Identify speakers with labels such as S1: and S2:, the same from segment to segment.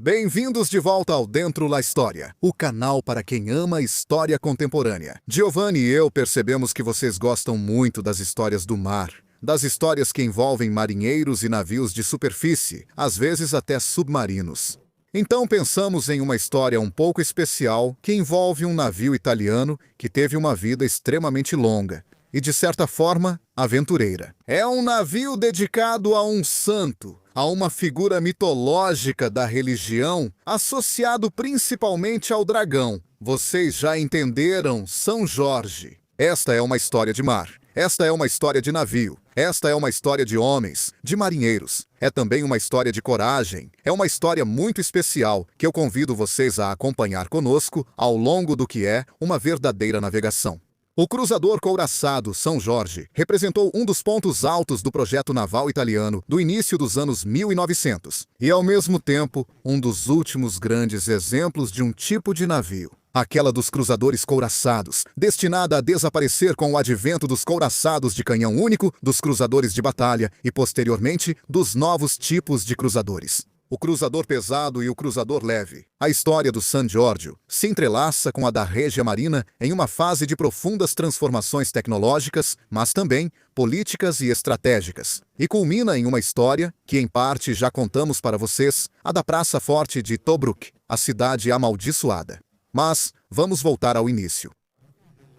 S1: Bem-vindos de volta ao Dentro la História, o canal para quem ama a história contemporânea. Giovanni e eu percebemos que vocês gostam muito das histórias do mar, das histórias que envolvem marinheiros e navios de superfície, às vezes até submarinos. Então pensamos em uma história um pouco especial que envolve um navio italiano que teve uma vida extremamente longa e, de certa forma, aventureira. É um navio dedicado a um santo, a uma figura mitológica da religião, associado principalmente ao dragão. Vocês já entenderam, São Jorge. Esta é uma história de mar. Esta é uma história de navio. Esta é uma história de homens, de marinheiros. É também uma história de coragem. É uma história muito especial que eu convido vocês a acompanhar conosco ao longo do que é uma verdadeira navegação. O cruzador couraçado São Jorge representou um dos pontos altos do projeto naval italiano do início dos anos 1900 e, ao mesmo tempo, um dos últimos grandes exemplos de um tipo de navio. Aquela dos cruzadores couraçados, destinada a desaparecer com o advento dos couraçados de canhão único, dos cruzadores de batalha e, posteriormente, dos novos tipos de cruzadores. O cruzador pesado e o cruzador leve. A história do San Giorgio se entrelaça com a da Regia Marina em uma fase de profundas transformações tecnológicas, mas também políticas e estratégicas. E culmina em uma história que, em parte, já contamos para vocês, a da Praça Forte de Tobruk, a cidade amaldiçoada. Mas vamos voltar ao início.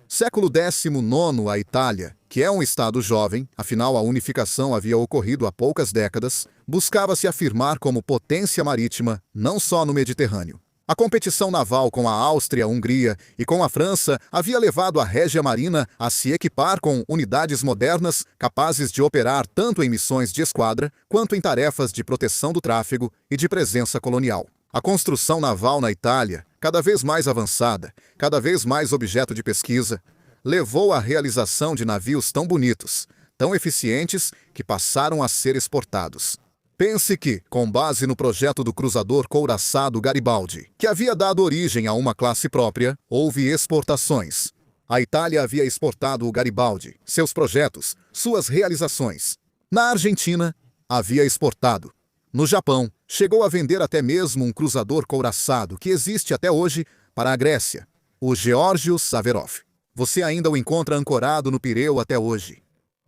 S1: Século XIX, a Itália, que é um estado jovem, afinal a unificação havia ocorrido há poucas décadas, buscava se afirmar como potência marítima, não só no Mediterrâneo. A competição naval com a Áustria-Hungria e com a França havia levado a Regia Marina a se equipar com unidades modernas capazes de operar tanto em missões de esquadra quanto em tarefas de proteção do tráfego e de presença colonial. A construção naval na Itália, cada vez mais avançada, cada vez mais objeto de pesquisa, levou à realização de navios tão bonitos, tão eficientes, que passaram a ser exportados. Pense que, com base no projeto do cruzador couraçado Garibaldi, que havia dado origem a uma classe própria, houve exportações. A Itália havia exportado o Garibaldi, seus projetos, suas realizações. Na Argentina, havia exportado. No Japão, chegou a vender até mesmo um cruzador couraçado que existe até hoje para a Grécia, o Geórgios Averof. Você ainda o encontra ancorado no Pireu até hoje.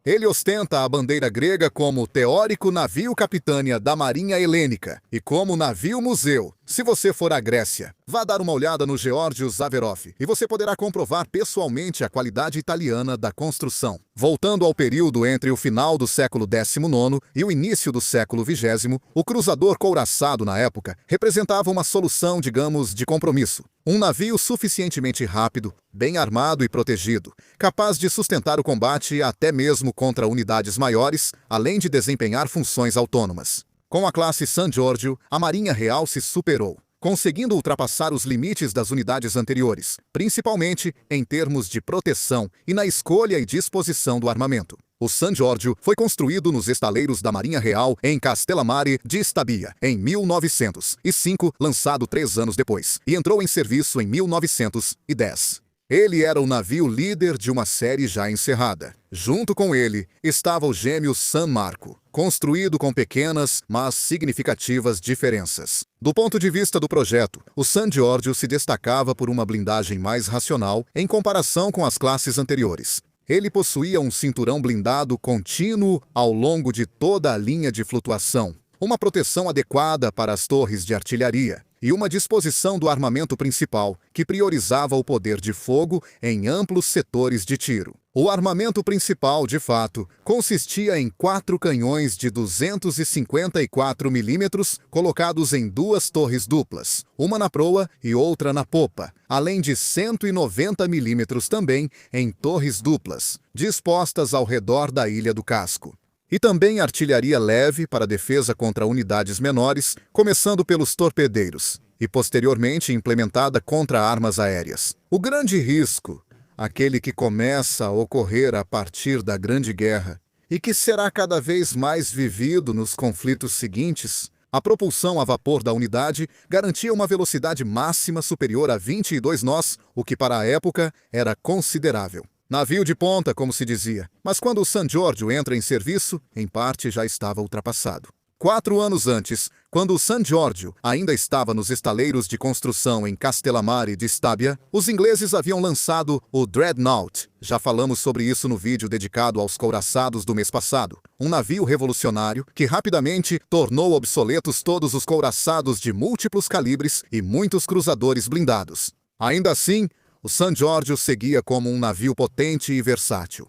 S1: Ele ostenta a bandeira grega como teórico navio capitânia da Marinha Helênica e como navio-museu. Se você for à Grécia, vá dar uma olhada no Geórgios Averof e você poderá comprovar pessoalmente a qualidade italiana da construção. Voltando ao período entre o final do século XIX e o início do século XX, o cruzador couraçado na época representava uma solução, digamos, de compromisso. Um navio suficientemente rápido, bem armado e protegido, capaz de sustentar o combate até mesmo contra unidades maiores, além de desempenhar funções autônomas. Com a classe San Giorgio, a Marinha Real se superou, conseguindo ultrapassar os limites das unidades anteriores, principalmente em termos de proteção e na escolha e disposição do armamento. O San Giorgio foi construído nos estaleiros da Marinha Real em Castellammare di Stabia, em 1905, lançado 3 anos depois, e entrou em serviço em 1910. Ele era o navio líder de uma série já encerrada. Junto com ele estava o gêmeo San Marco, construído com pequenas, mas significativas diferenças. Do ponto de vista do projeto, o San Giorgio se destacava por uma blindagem mais racional em comparação com as classes anteriores. Ele possuía um cinturão blindado contínuo ao longo de toda a linha de flutuação, uma proteção adequada para as torres de artilharia e uma disposição do armamento principal que priorizava o poder de fogo em amplos setores de tiro. O armamento principal, de fato, consistia em 4 canhões de 254 milímetros colocados em 2 torres duplas, uma na proa e outra na popa, além de 190 milímetros também em torres duplas, dispostas ao redor da ilha do casco. E também artilharia leve para defesa contra unidades menores, começando pelos torpedeiros, e posteriormente implementada contra armas aéreas. O grande risco, aquele que começa a ocorrer a partir da Grande Guerra, e que será cada vez mais vivido nos conflitos seguintes, a propulsão a vapor da unidade garantia uma velocidade máxima superior a 22 nós, o que para a época era considerável. Navio de ponta, como se dizia, mas quando o San Giorgio entra em serviço, em parte já estava ultrapassado. 4 anos antes, quando o San Giorgio ainda estava nos estaleiros de construção em Castellammare di Stabia, os ingleses haviam lançado o Dreadnought. Já falamos sobre isso no vídeo dedicado aos couraçados do mês passado. Um navio revolucionário que rapidamente tornou obsoletos todos os couraçados de múltiplos calibres e muitos cruzadores blindados. Ainda assim, o San Giorgio seguia como um navio potente e versátil.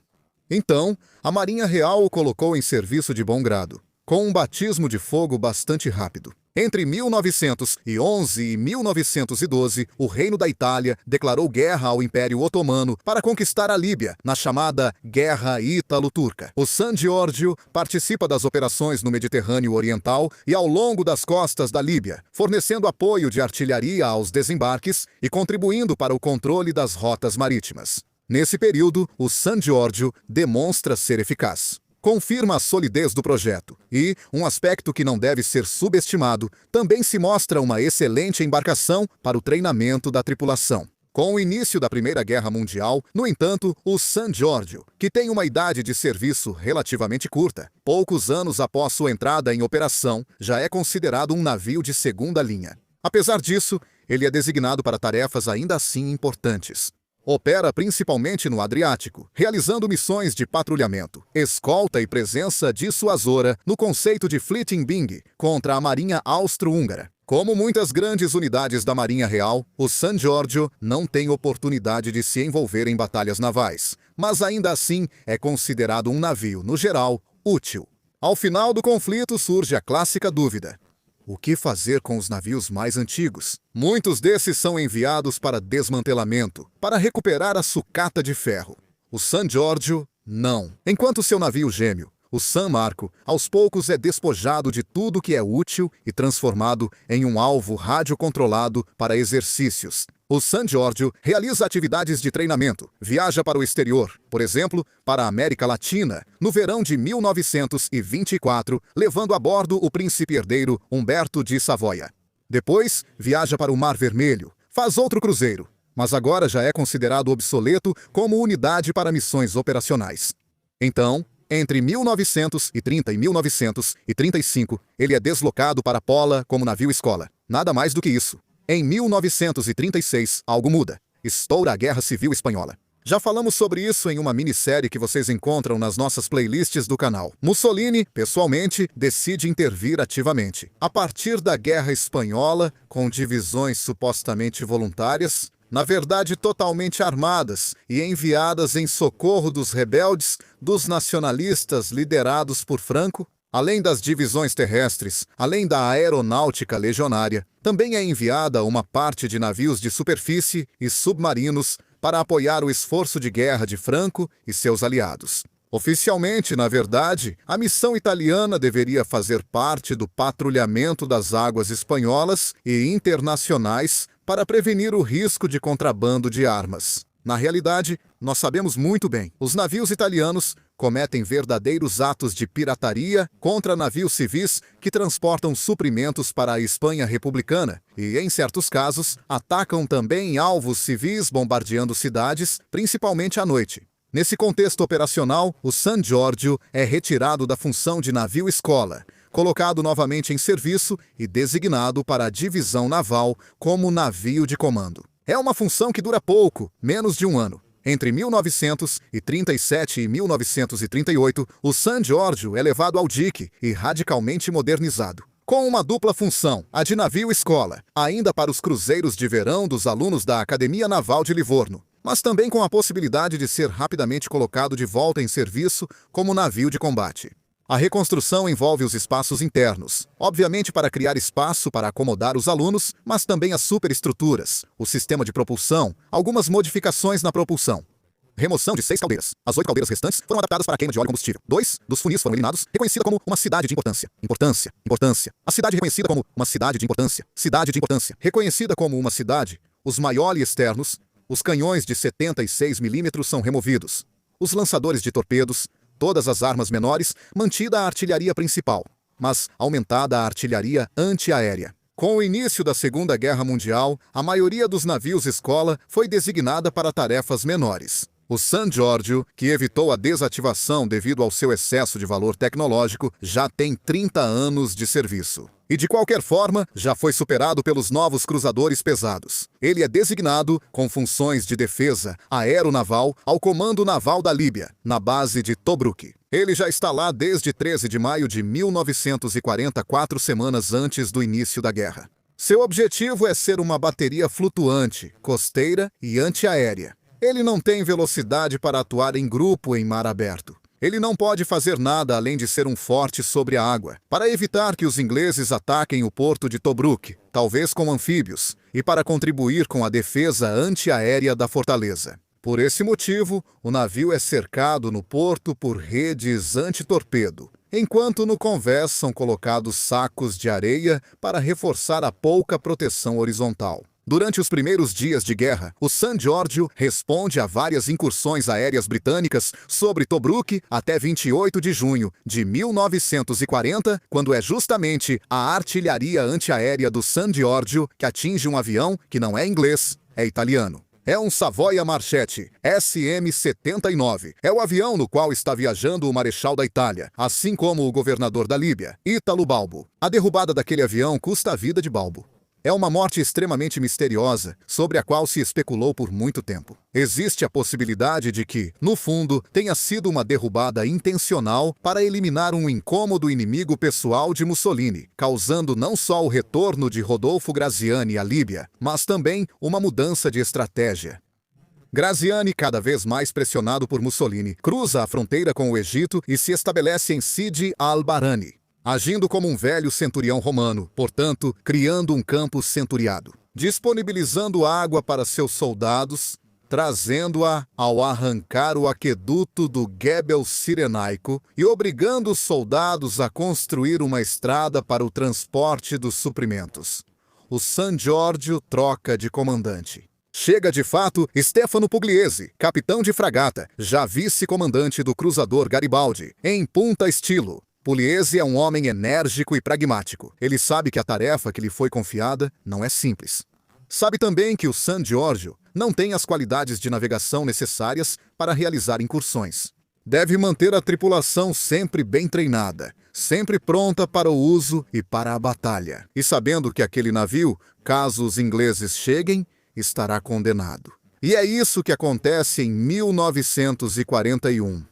S1: Então, a Marinha Real o colocou em serviço de bom grado, com um batismo de fogo bastante rápido. Entre 1911 e 1912, o Reino da Itália declarou guerra ao Império Otomano para conquistar a Líbia, na chamada Guerra Ítalo-Turca. O San Giorgio participa das operações no Mediterrâneo Oriental e ao longo das costas da Líbia, fornecendo apoio de artilharia aos desembarques e contribuindo para o controle das rotas marítimas. Nesse período, o San Giorgio demonstra ser eficaz. Confirma a solidez do projeto e, um aspecto que não deve ser subestimado, também se mostra uma excelente embarcação para o treinamento da tripulação. Com o início da Primeira Guerra Mundial, no entanto, o San Giorgio, que tem uma idade de serviço relativamente curta, poucos anos após sua entrada em operação, já é considerado um navio de segunda linha. Apesar disso, ele é designado para tarefas ainda assim importantes. Opera principalmente no Adriático, realizando missões de patrulhamento, escolta e presença dissuasora no conceito de Fleeting-Bing contra a Marinha Austro-Húngara. Como muitas grandes unidades da Marinha Real, o San Giorgio não tem oportunidade de se envolver em batalhas navais, mas ainda assim é considerado um navio, no geral, útil. Ao final do conflito surge a clássica dúvida: o que fazer com os navios mais antigos? Muitos desses são enviados para desmantelamento, para recuperar a sucata de ferro. O San Giorgio, não. Enquanto seu navio gêmeo, o San Marco, aos poucos é despojado de tudo que é útil e transformado em um alvo radiocontrolado para exercícios. O San Giorgio realiza atividades de treinamento, viaja para o exterior, por exemplo, para a América Latina, no verão de 1924, levando a bordo o príncipe herdeiro Humberto de Savoia. Depois, viaja para o Mar Vermelho, faz outro cruzeiro, mas agora já é considerado obsoleto como unidade para missões operacionais. Então, entre 1930 e 1935, ele é deslocado para Pola como navio-escola. Nada mais do que isso. Em 1936, algo muda. Estoura a Guerra Civil Espanhola. Já falamos sobre isso em uma minissérie que vocês encontram nas nossas playlists do canal. Mussolini, pessoalmente, decide intervir ativamente. A partir da Guerra Espanhola, com divisões supostamente voluntárias, na verdade totalmente armadas e enviadas em socorro dos rebeldes, dos nacionalistas liderados por Franco, além das divisões terrestres, além da aeronáutica legionária, também é enviada uma parte de navios de superfície e submarinos para apoiar o esforço de guerra de Franco e seus aliados. Oficialmente, na verdade, a missão italiana deveria fazer parte do patrulhamento das águas espanholas e internacionais para prevenir o risco de contrabando de armas. Na realidade, nós sabemos muito bem, os navios italianos cometem verdadeiros atos de pirataria contra navios civis que transportam suprimentos para a Espanha republicana e, em certos casos, atacam também alvos civis bombardeando cidades, principalmente à noite. Nesse contexto operacional, o San Giorgio é retirado da função de navio-escola, colocado novamente em serviço e designado para a divisão naval como navio de comando. É uma função que dura pouco, menos de um ano. Entre 1937 e 1938, o San Giorgio é levado ao dique e radicalmente modernizado. Com uma dupla função, a de navio-escola, ainda para os cruzeiros de verão dos alunos da Academia Naval de Livorno, mas também com a possibilidade de ser rapidamente colocado de volta em serviço como navio de combate. A reconstrução envolve os espaços internos, obviamente para criar espaço para acomodar os alunos, mas também as superestruturas, o sistema de propulsão, algumas modificações na propulsão. Remoção de 6 caldeiras. As 8 caldeiras restantes foram adaptadas para a queima de óleo e combustível. 2 dos funis foram eliminados, reconhecida como uma cidade de importância. Importância. A cidade reconhecida como uma cidade de importância. Cidade de importância. Reconhecida como uma cidade, os maioli externos, os canhões de 76 mm são removidos. Os lançadores de torpedos, todas as armas menores, mantida a artilharia principal, mas aumentada a artilharia antiaérea. Com o início da Segunda Guerra Mundial, a maioria dos navios escola foi designada para tarefas menores. O San Giorgio, que evitou a desativação devido ao seu excesso de valor tecnológico, já tem 30 anos de serviço. E de qualquer forma, já foi superado pelos novos cruzadores pesados. Ele é designado, com funções de defesa aeronaval, ao Comando Naval da Líbia, na base de Tobruk. Ele já está lá desde 13 de maio de 1940, 4 semanas antes do início da guerra. Seu objetivo é ser uma bateria flutuante, costeira e antiaérea. Ele não tem velocidade para atuar em grupo em mar aberto. Ele não pode fazer nada além de ser um forte sobre a água, para evitar que os ingleses ataquem o porto de Tobruk, talvez com anfíbios, e para contribuir com a defesa antiaérea da fortaleza. Por esse motivo, o navio é cercado no porto por redes antitorpedo, enquanto no convés são colocados sacos de areia para reforçar a pouca proteção horizontal. Durante os primeiros dias de guerra, o San Giorgio responde a várias incursões aéreas britânicas sobre Tobruk até 28 de junho de 1940, quando é justamente a artilharia antiaérea do San Giorgio que atinge um avião que não é inglês, é italiano. É um Savoia Marchetti SM-79. É o avião no qual está viajando o Marechal da Itália, assim como o governador da Líbia, Ítalo Balbo. A derrubada daquele avião custa a vida de Balbo. É uma morte extremamente misteriosa, sobre a qual se especulou por muito tempo. Existe a possibilidade de que, no fundo, tenha sido uma derrubada intencional para eliminar um incômodo inimigo pessoal de Mussolini, causando não só o retorno de Rodolfo Graziani à Líbia, mas também uma mudança de estratégia. Graziani, cada vez mais pressionado por Mussolini, cruza a fronteira com o Egito e se estabelece em Sidi al-Barani, agindo como um velho centurião romano, portanto, criando um campo centuriado, disponibilizando água para seus soldados, trazendo-a ao arrancar o aqueduto do Gebel Cirenaico e obrigando os soldados a construir uma estrada para o transporte dos suprimentos. O San Giorgio troca de comandante. Chega de fato Stefano Pugliese, capitão de fragata, já vice-comandante do cruzador Garibaldi, em Punta Estilo. Pugliese é um homem enérgico e pragmático. Ele sabe que a tarefa que lhe foi confiada não é simples. Sabe também que o San Giorgio não tem as qualidades de navegação necessárias para realizar incursões. Deve manter a tripulação sempre bem treinada, sempre pronta para o uso e para a batalha. E sabendo que aquele navio, caso os ingleses cheguem, estará condenado. E é isso que acontece em 1941.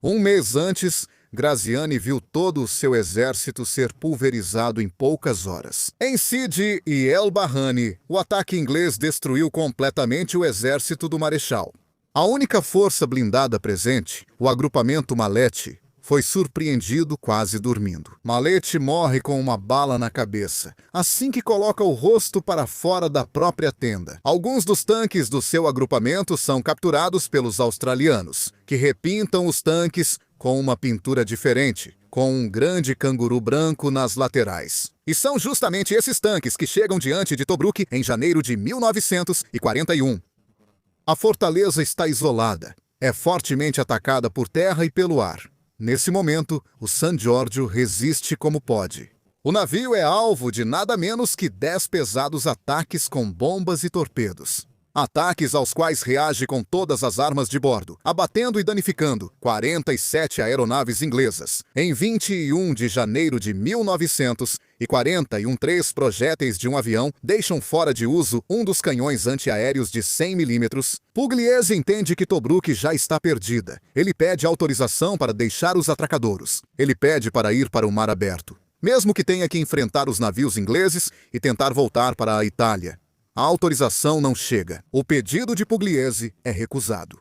S1: Um mês antes, Graziani viu todo o seu exército ser pulverizado em poucas horas. Em Sidi e El Bahani, o ataque inglês destruiu completamente o exército do Marechal. A única força blindada presente, o agrupamento Malete, foi surpreendido quase dormindo. Malete morre com uma bala na cabeça, assim que coloca o rosto para fora da própria tenda. Alguns dos tanques do seu agrupamento são capturados pelos australianos, que repintam os tanques com uma pintura diferente, com um grande canguru branco nas laterais. E são justamente esses tanques que chegam diante de Tobruk em janeiro de 1941. A fortaleza está isolada, é fortemente atacada por terra e pelo ar. Nesse momento, o San Giorgio resiste como pode. O navio é alvo de nada menos que 10 pesados ataques com bombas e torpedos. Ataques aos quais reage com todas as armas de bordo, abatendo e danificando 47 aeronaves inglesas. Em 21 de janeiro de 1941, 3 projéteis de um avião deixam fora de uso um dos canhões antiaéreos de 100 mm. Pugliese entende que Tobruk já está perdida. Ele pede autorização para deixar os atracadouros. Ele pede para ir para o mar aberto, mesmo que tenha que enfrentar os navios ingleses e tentar voltar para a Itália. A autorização não chega. O pedido de Pugliese é recusado.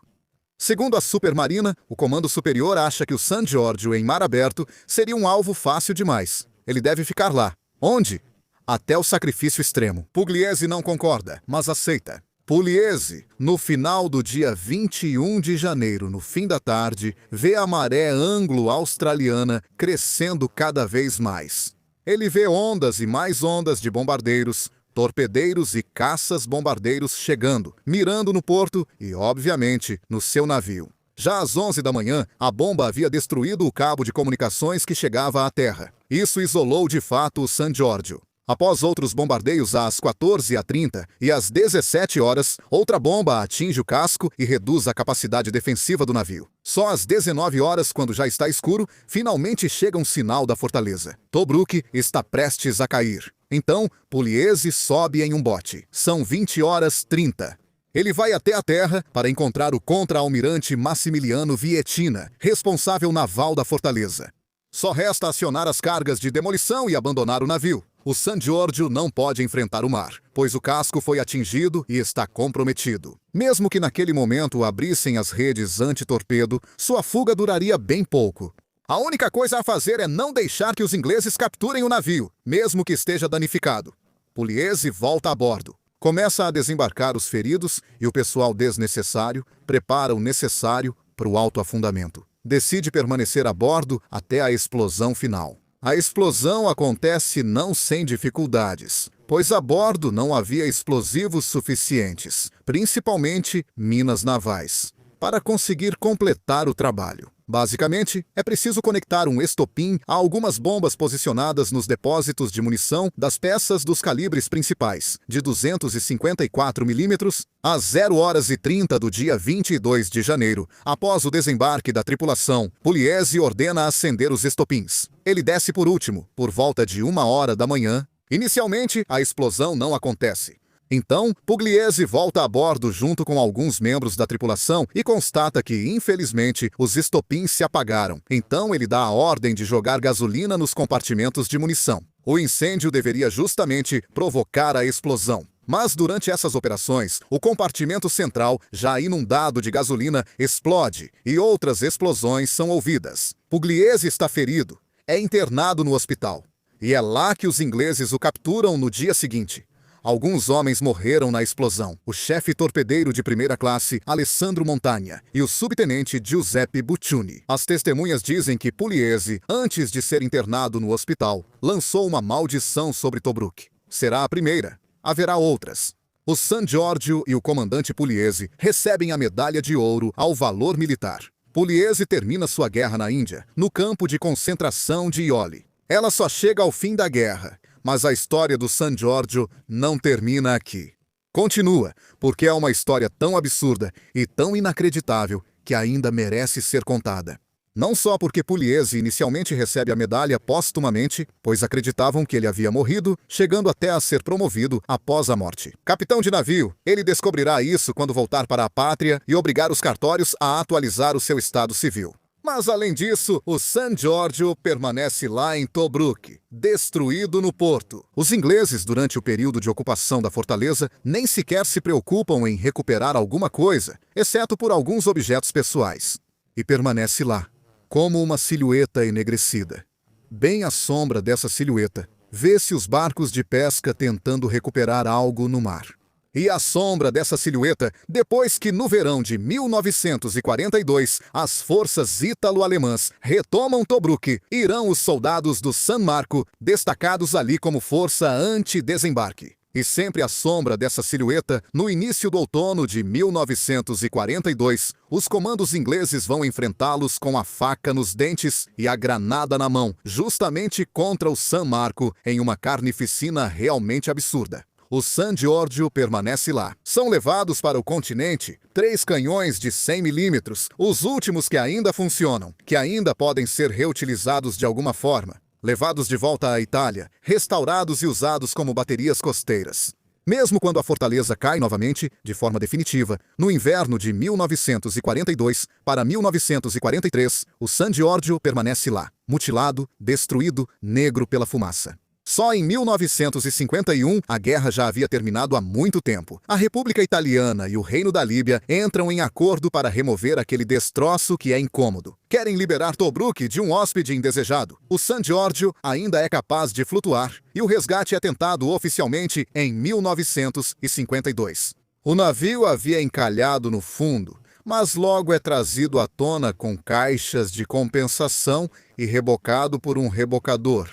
S1: Segundo a Supermarina, o Comando Superior acha que o San Giorgio em mar aberto seria um alvo fácil demais. Ele deve ficar lá. Onde? Até o sacrifício extremo. Pugliese não concorda, mas aceita. Pugliese, no final do dia 21 de janeiro, no fim da tarde, vê a maré anglo-australiana crescendo cada vez mais. Ele vê ondas e mais ondas de bombardeiros, torpedeiros e caças-bombardeiros chegando, mirando no porto e, obviamente, no seu navio. Já às 11 da manhã, a bomba havia destruído o cabo de comunicações que chegava à terra. Isso isolou de fato o San Giorgio. Após outros bombardeios às 14h30 e às 17 horas, outra bomba atinge o casco e reduz a capacidade defensiva do navio. Só às 19 horas, quando já está escuro, finalmente chega um sinal da fortaleza. Tobruk está prestes a cair. Então, Pugliese sobe em um bote. São 20h30. Ele vai até a terra para encontrar o contra-almirante Massimiliano Vietina, responsável naval da fortaleza. Só resta acionar as cargas de demolição e abandonar o navio. O San Giorgio não pode enfrentar o mar, pois o casco foi atingido e está comprometido. Mesmo que naquele momento abrissem as redes anti-torpedo, sua fuga duraria bem pouco. A única coisa a fazer é não deixar que os ingleses capturem o navio, mesmo que esteja danificado. Pugliese volta a bordo. Começa a desembarcar os feridos e o pessoal desnecessário prepara o necessário para o autoafundamento. Decide permanecer a bordo até a explosão final. A explosão acontece não sem dificuldades, pois a bordo não havia explosivos suficientes, principalmente minas navais, para conseguir completar o trabalho. Basicamente, é preciso conectar um estopim a algumas bombas posicionadas nos depósitos de munição das peças dos calibres principais, de 254 mm, às 0h30 do dia 22 de janeiro. Após o desembarque da tripulação, Pugliese ordena acender os estopins. Ele desce por último, por volta de 1h da manhã. Inicialmente, a explosão não acontece. Então, Pugliese volta a bordo junto com alguns membros da tripulação e constata que, infelizmente, os estopins se apagaram. Então ele dá a ordem de jogar gasolina nos compartimentos de munição. O incêndio deveria justamente provocar a explosão. Mas durante essas operações, o compartimento central, já inundado de gasolina, explode e outras explosões são ouvidas. Pugliese está ferido, é internado no hospital. E é lá que os ingleses o capturam no dia seguinte. Alguns homens morreram na explosão. O chefe torpedeiro de primeira classe, Alessandro Montagna, e o subtenente Giuseppe Buccioni. As testemunhas dizem que Pugliese, antes de ser internado no hospital, lançou uma maldição sobre Tobruk. Será a primeira. Haverá outras. O San Giorgio e o comandante Pugliese recebem a medalha de ouro ao valor militar. Pugliese termina sua guerra na Índia, no campo de concentração de Ioli. Ela só chega ao fim da guerra. Mas a história do San Giorgio não termina aqui. Continua, porque é uma história tão absurda e tão inacreditável que ainda merece ser contada. Não só porque Pugliese inicialmente recebe a medalha póstumamente, pois acreditavam que ele havia morrido, chegando até a ser promovido após a morte. Capitão de navio, ele descobrirá isso quando voltar para a pátria e obrigar os cartórios a atualizar o seu estado civil. Mas, além disso, o San Giorgio permanece lá em Tobruk, destruído no porto. Os ingleses, durante o período de ocupação da fortaleza, nem sequer se preocupam em recuperar alguma coisa, exceto por alguns objetos pessoais. E permanece lá, como uma silhueta enegrecida. Bem à sombra dessa silhueta, vê-se os barcos de pesca tentando recuperar algo no mar. E à sombra dessa silhueta, depois que no verão de 1942 as forças ítalo-alemãs retomam Tobruk, irão os soldados do San Marco, destacados ali como força anti-desembarque. E sempre à sombra dessa silhueta, no início do outono de 1942, os comandos ingleses vão enfrentá-los com a faca nos dentes e a granada na mão, justamente contra o San Marco, em uma carnificina realmente absurda. O San Giorgio permanece lá. São levados para o continente 3 canhões de 100 mm, os últimos que ainda funcionam, que ainda podem ser reutilizados de alguma forma. Levados de volta à Itália, restaurados e usados como baterias costeiras. Mesmo quando a fortaleza cai novamente, de forma definitiva, no inverno de 1942 para 1943, o San Giorgio permanece lá, mutilado, destruído, negro pela fumaça. Só em 1951, a guerra já havia terminado há muito tempo. A República Italiana e o Reino da Líbia entram em acordo para remover aquele destroço que é incômodo. Querem liberar Tobruk de um hóspede indesejado. O San Giorgio ainda é capaz de flutuar, e o resgate é tentado oficialmente em 1952. O navio havia encalhado no fundo, mas logo é trazido à tona com caixas de compensação e rebocado por um rebocador.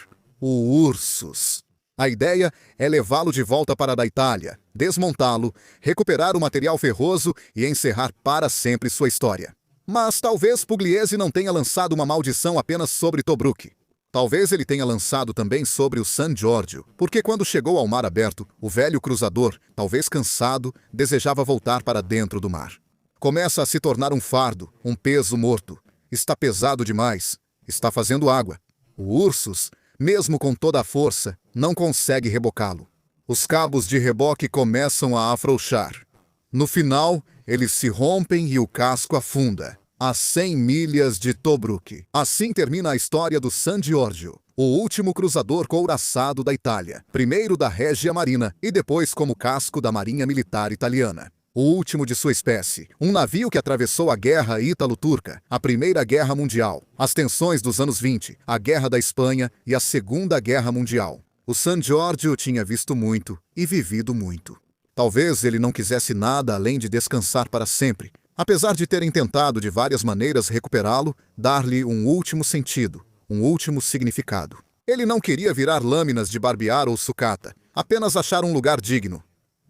S1: O Ursus. A ideia é levá-lo de volta para a Itália, desmontá-lo, recuperar o material ferroso e encerrar para sempre sua história. Mas talvez Pugliese não tenha lançado uma maldição apenas sobre Tobruk. Talvez ele tenha lançado também sobre o San Giorgio, porque quando chegou ao mar aberto, o velho cruzador, talvez cansado, desejava voltar para dentro do mar. Começa a se tornar um fardo, um peso morto. Está pesado demais. Está fazendo água. O Ursus, mesmo com toda a força, não consegue rebocá-lo. Os cabos de reboque começam a afrouxar. No final, eles se rompem e o casco afunda, a 100 milhas de Tobruk. Assim termina a história do San Giorgio, o último cruzador couraçado da Itália, primeiro da Regia Marina e depois como casco da Marinha Militar Italiana. O último de sua espécie, um navio que atravessou a Guerra Ítalo-Turca, a Primeira Guerra Mundial, as tensões dos anos 20, a Guerra da Espanha e a Segunda Guerra Mundial. O San Giorgio tinha visto muito e vivido muito. Talvez ele não quisesse nada além de descansar para sempre, apesar de terem tentado de várias maneiras recuperá-lo, dar-lhe um último sentido, um último significado. Ele não queria virar lâminas de barbear ou sucata, apenas achar um lugar digno.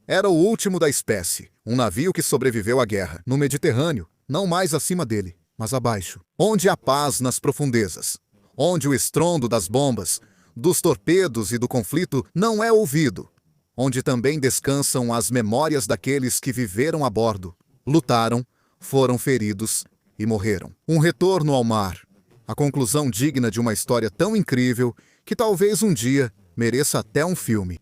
S1: Era o último da espécie, um navio que sobreviveu à guerra, no Mediterrâneo, não mais acima dele, mas abaixo, onde há paz nas profundezas, onde o estrondo das bombas, dos torpedos e do conflito não é ouvido, onde também descansam as memórias daqueles que viveram a bordo, lutaram, foram feridos e morreram. Um retorno ao mar, a conclusão digna de uma história tão incrível que talvez um dia mereça até um filme.